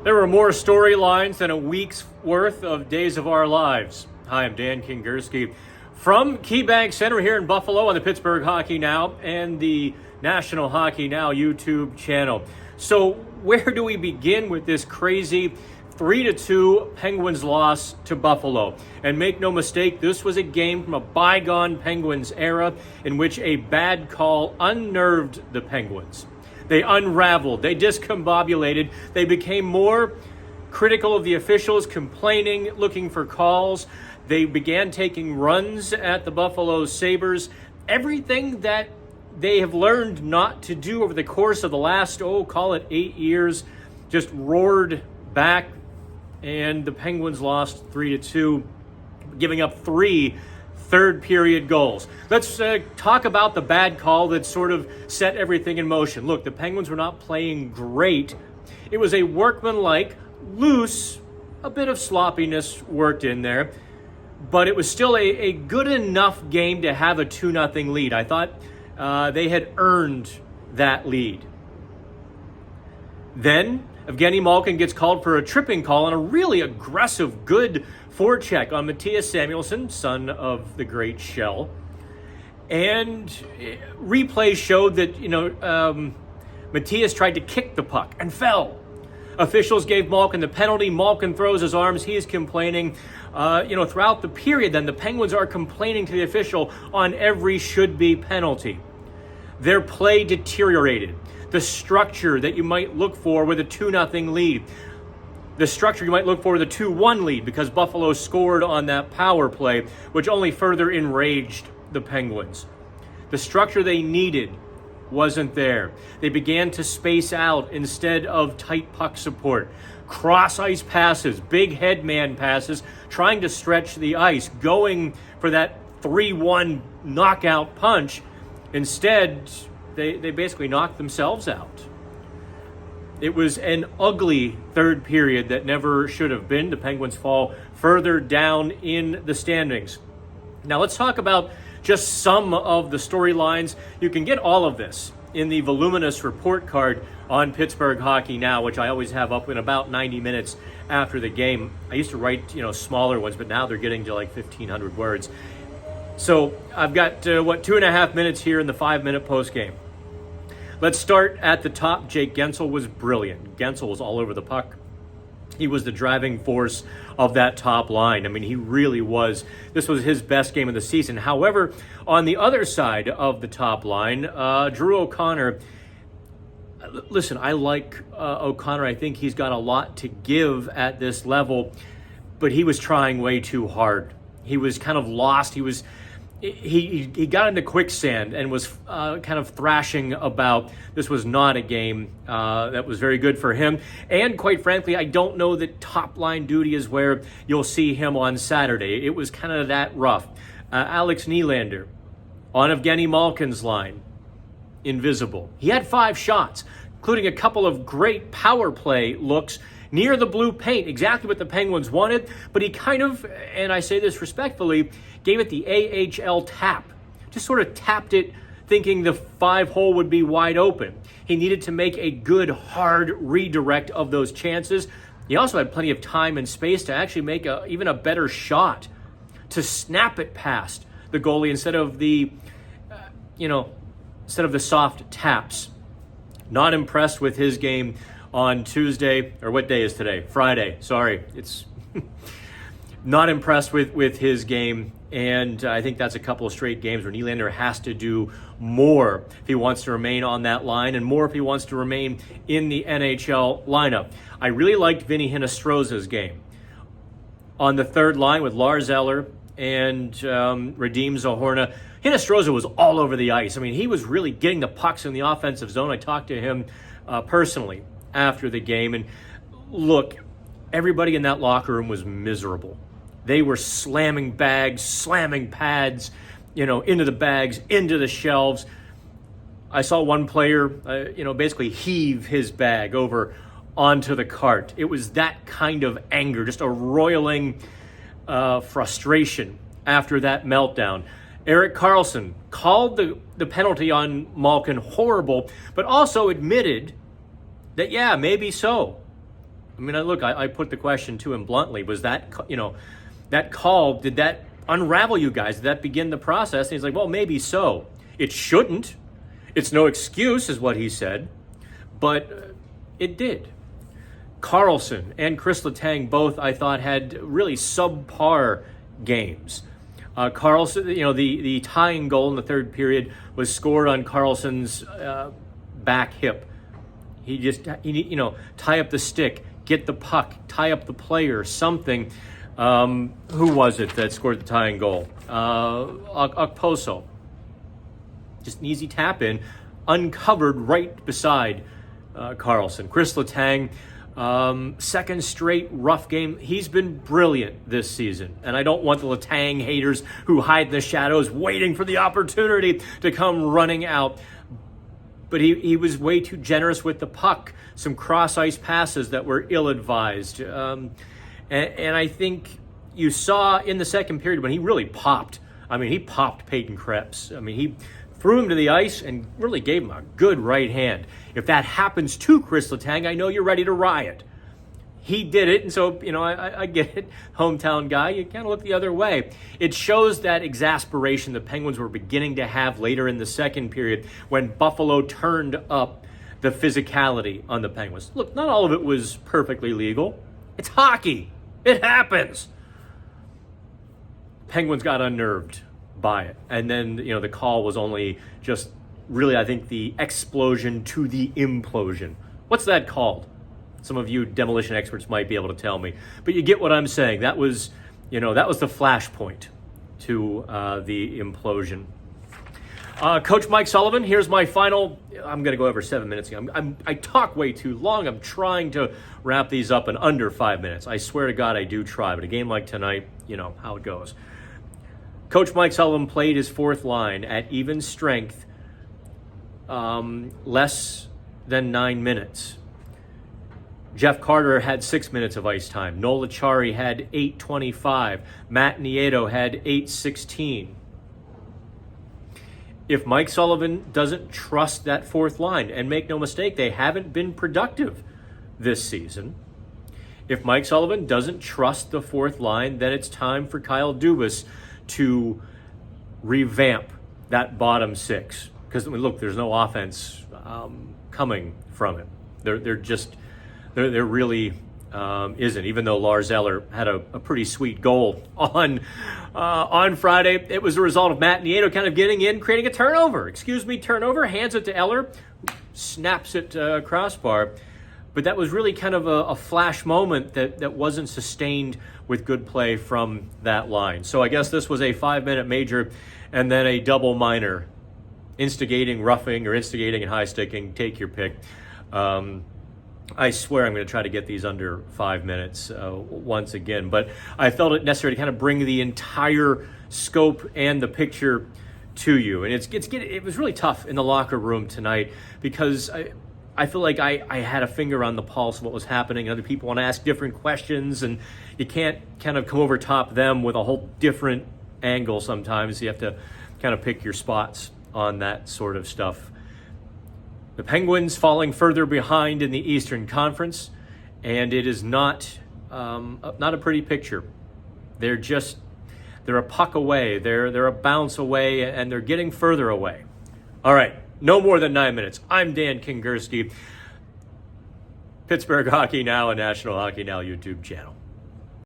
There were more storylines than a week's worth of Days of Our Lives. Hi, I'm Dan Kingerski from KeyBank Center here in Buffalo on the Pittsburgh Hockey Now and the National Hockey Now YouTube channel. So where do we begin with this crazy 3-2 Penguins loss to Buffalo? And make no mistake, this was a game from a bygone Penguins era in which a bad call unnerved the Penguins. They unraveled, they discombobulated, they became more critical of the officials, complaining, looking for calls. They began taking runs at the Buffalo Sabres. Everything that they have learned not to do over the course of the last, call it 8 years, just roared back, and the Penguins lost 3-2, giving up 3 third-period goals. Let's talk about the bad call that sort of set everything in motion. Look, the Penguins were not playing great. It was a workmanlike, loose, a bit of sloppiness worked in there, but it was still a good enough game to have a 2-0 lead. I thought they had earned that lead. Then Evgeny Malkin gets called for a tripping call on a really aggressive, good forecheck on Mattias Samuelsson, son of the great Shell. And replay showed that, Mattias tried to kick the puck and fell. Officials gave Malkin the penalty. Malkin throws his arms. He is complaining. Throughout the period, then, the Penguins are complaining to the official on every should-be penalty. Their play deteriorated. The structure that you might look for with a 2-0 lead. The structure you might look for with a 2-1 lead, because Buffalo scored on that power play, which only further enraged the Penguins. The structure they needed wasn't there. They began to space out instead of tight puck support. Cross-ice passes, big headman passes, trying to stretch the ice, going for that 3-1 knockout punch. Instead, they basically knocked themselves out. It was an ugly third period that never should have been. The Penguins fall further down in the standings. Now let's talk about just some of the storylines. You can get all of this in the voluminous report card on Pittsburgh Hockey Now, which I always have up in about 90 minutes after the game. I used to write, smaller ones, but now they're getting to like 1,500 words. So I've got, 2.5 minutes here in the 5-minute postgame. Let's start at the top. Jake Guentzel was brilliant. Guentzel was all over the puck. He was the driving force of that top line. I mean, he really was. This was his best game of the season. However, on the other side of the top line, Drew O'Connor, listen, I like O'Connor. I think he's got a lot to give at this level, but he was trying way too hard. He was kind of lost. He got into quicksand and was kind of thrashing about this was not a game that was very good for him. And quite frankly, I don't know that top line duty is where you'll see him on Saturday. It was kind of that rough. Alex Nylander on Evgeny Malkin's line, invisible. He had 5 shots, including a couple of great power play looks near the blue paint, exactly what the Penguins wanted, but he kind of, and I say this respectfully, gave it the AHL tap. Just sort of tapped it, thinking the 5-hole would be wide open. He needed to make a good, hard redirect of those chances. He also had plenty of time and space to actually make even a better shot, to snap it past the goalie instead of the soft taps. Not impressed with his game on Tuesday, or what day is today? Friday. Sorry, it's not impressed with his game, and I think that's a couple of straight games where Nylander has to do more if he wants to remain on that line, and more if he wants to remain in the NHL lineup. I really liked Vinny Hinostroza's game on the third line with Lars Eller and Radim Zohorna. Hinostroza was all over the ice. I mean, he was really getting the pucks in the offensive zone. I talked to him personally after the game, and look, everybody in that locker room was miserable. They were slamming bags, slamming pads, into the bags, into the shelves. I saw one player, basically heave his bag over onto the cart. It was that kind of anger, just a roiling frustration after that meltdown. Erik Karlsson called the penalty on Malkin horrible, but also admitted that, yeah, maybe so. I mean, I put the question to him bluntly, was that, that call, did that unravel you guys? Did that begin the process? And he's like, well, maybe so. It shouldn't. It's no excuse, is what he said. But it did. Carlson and Chris Letang both, I thought, had really subpar games. Carlson, the tying goal in the third period was scored on Carlson's back hip. He just, tie up the stick, get the puck, tie up the player, something. Who was it that scored the tying goal? Okposo. Just an easy tap in, uncovered right beside Carlson. Chris Letang, second straight rough game. He's been brilliant this season. And I don't want the Letang haters who hide in the shadows waiting for the opportunity to come running out. But he was way too generous with the puck. Some cross-ice passes that were ill-advised. And I think you saw in the second period when he really popped. I mean, he popped Peyton Krebs. I mean, he threw him to the ice and really gave him a good right hand. If that happens to Chris Letang, I know you're ready to riot. He did it, and so, I get it. Hometown guy, you kind of look the other way. It shows that exasperation the Penguins were beginning to have later in the second period when Buffalo turned up the physicality on the Penguins. Look, not all of it was perfectly legal. It's hockey. It happens. Penguins got unnerved by it. And then, the call was only just really, I think, the explosion to the implosion. What's that called? Some of you demolition experts might be able to tell me. But you get what I'm saying. That was the flashpoint to the implosion. Coach Mike Sullivan, here's my final. I'm going to go over 7 minutes. I talk way too long. I'm trying to wrap these up in under 5 minutes. I swear to God I do try. But a game like tonight, how it goes. Coach Mike Sullivan played his fourth line at even strength, less than 9 minutes. Jeff Carter had 6 minutes of ice time. Noel Acciari had 8:25. Matt Nieto had 8:16. If Mike Sullivan doesn't trust that fourth line, and make no mistake, they haven't been productive this season. If Mike Sullivan doesn't trust the fourth line, then it's time for Kyle Dubas to revamp that bottom six. Because, look, there's no offense coming from it. There really isn't. Even though Lars Eller had a pretty sweet goal on Friday, it was a result of Matt Nieto kind of getting in, creating a turnover. Turnover, hands it to Eller, snaps it crossbar. But that was really kind of a flash moment that wasn't sustained with good play from that line. So I guess this was a 5-minute major and then a double minor. Instigating, roughing, or instigating and high sticking. Take your pick. I swear I'm going to try to get these under 5 minutes once again. But I felt it necessary to kind of bring the entire scope and the picture to you. And it was really tough in the locker room tonight because I feel like I had a finger on the pulse of what was happening. Other people want to ask different questions, and you can't kind of come over top them with a whole different angle sometimes. You have to kind of pick your spots on that sort of stuff. The Penguins falling further behind in the Eastern Conference, and it is not a pretty picture. They're a puck away. They're a bounce away, and they're getting further away. All right, no more than 9 minutes. I'm Dan Kingerski. Pittsburgh Hockey Now and National Hockey Now YouTube channel.